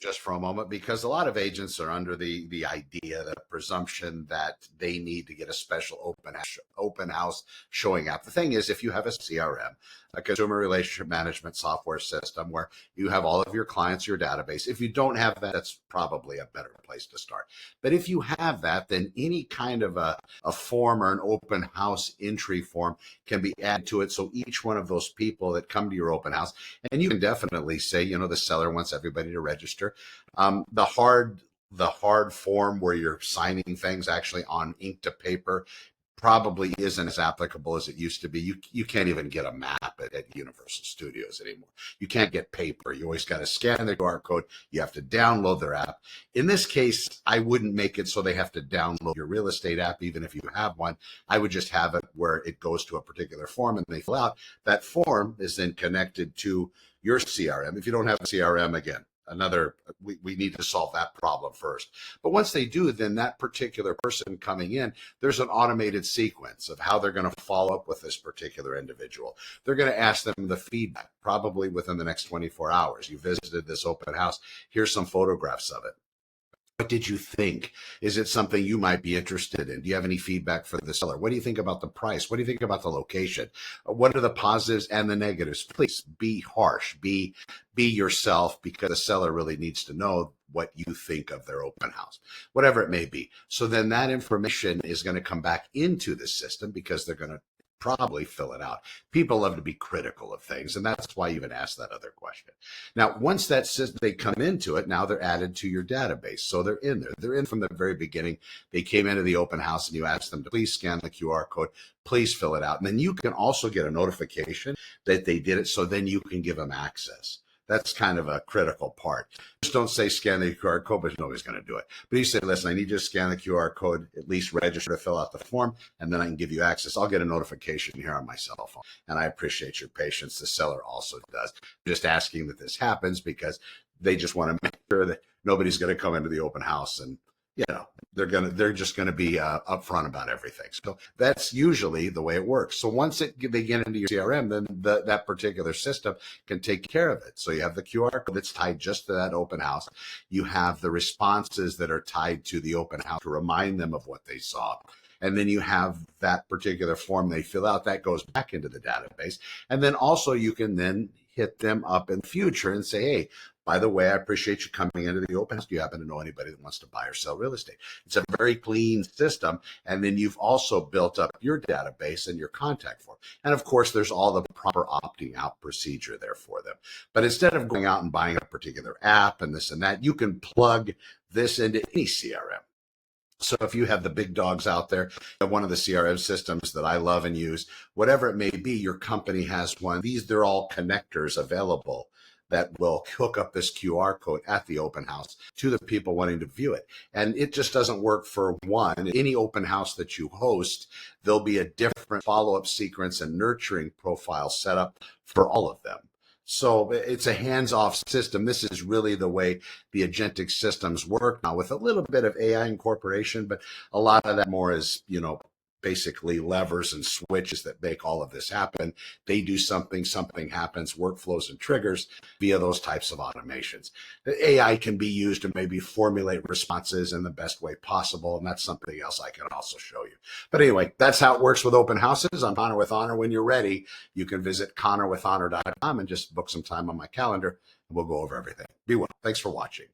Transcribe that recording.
just for a moment, because a lot of agents are under the idea, the presumption that they need to get a special open house showing up. The thing is, if you have a CRM, a consumer relationship management software system, where you have all of your clients, your database, if you don't have that, that's probably a better place to start. But if you have that, then any kind of a form or an open house entry form can be added to it. So each one of those people that come to your open house, and you can definitely say, the seller wants everybody to register. The hard form where you're signing things actually on ink to paper probably isn't as applicable as it used to be. You can't even get a map at Universal Studios anymore. You can't get paper. You always got to scan the QR code. You have to download their app. In this case, I wouldn't make it so they have to download your real estate app, even if you have one. I would just have it where it goes to a particular form and they fill out. That form is then connected to your CRM. If you don't have a CRM, again, we need to solve that problem first. But once they do, then that particular person coming in, there's an automated sequence of how they're going to follow up with this particular individual. They're going to ask them the feedback probably within the next 24 hours. You visited this open house. Here's some photographs of it. What did you think? Is it something you might be interested in? Do you have any feedback for the seller? What do you think about the price? What do you think about the location? What are the positives and the negatives? Please be harsh, be yourself, because the seller really needs to know what you think of their open house, whatever it may be. So then that information is going to come back into the system because they're going to probably fill it out. People love to be critical of things, and that's why you even ask that other question. Now, once they come into it, now they're added to your database. So they're in there. They're in from the very beginning. They came into the open house and you asked them to please scan the QR code, please fill it out. And then you can also get a notification that they did it, so then you can give them access. That's kind of a critical part. Just don't say scan the QR code, but nobody's going to do it. But you say, listen, I need you to scan the QR code, at least register to fill out the form, and then I can give you access. I'll get a notification here on my cell phone. And I appreciate your patience. The seller also does. I'm just asking that this happens because they just want to make sure that nobody's going to come into the open house and they're just going to be upfront about everything. So that's usually the way it works. So once they get into your CRM, then that particular system can take care of it. So you have the QR code that's tied just to that open house. You have the responses that are tied to the open house to remind them of what they saw. And then you have that particular form they fill out that goes back into the database. And then also you can then hit them up in the future and say, hey, by the way, I appreciate you coming into the open house. Do you happen to know anybody that wants to buy or sell real estate? It's a very clean system. And then you've also built up your database and your contact form. And of course, there's all the proper opting out procedure there for them. But instead of going out and buying a particular app and this and that, you can plug this into any CRM. So if you have the big dogs out there, one of the CRM systems that I love and use, whatever it may be, your company has one. They're all connectors available that will hook up this QR code at the open house to the people wanting to view it. And it just doesn't work for one. Any open house that you host, there'll be a different follow-up sequence and nurturing profile set up for all of them. So it's a hands-off system. This is really the way the agentic systems work now, with a little bit of AI incorporation, but a lot of that more is, basically levers and switches that make all of this happen. They do something happens, workflows and triggers via those types of automations. The AI can be used to maybe formulate responses in the best way possible, and that's something else I can also show you. But anyway, that's how it works with open houses. I'm Connor with Honor. When you're ready, you can visit connorwithhonor.com and just book some time on my calendar, and we'll go over everything. Be well. Thanks for watching.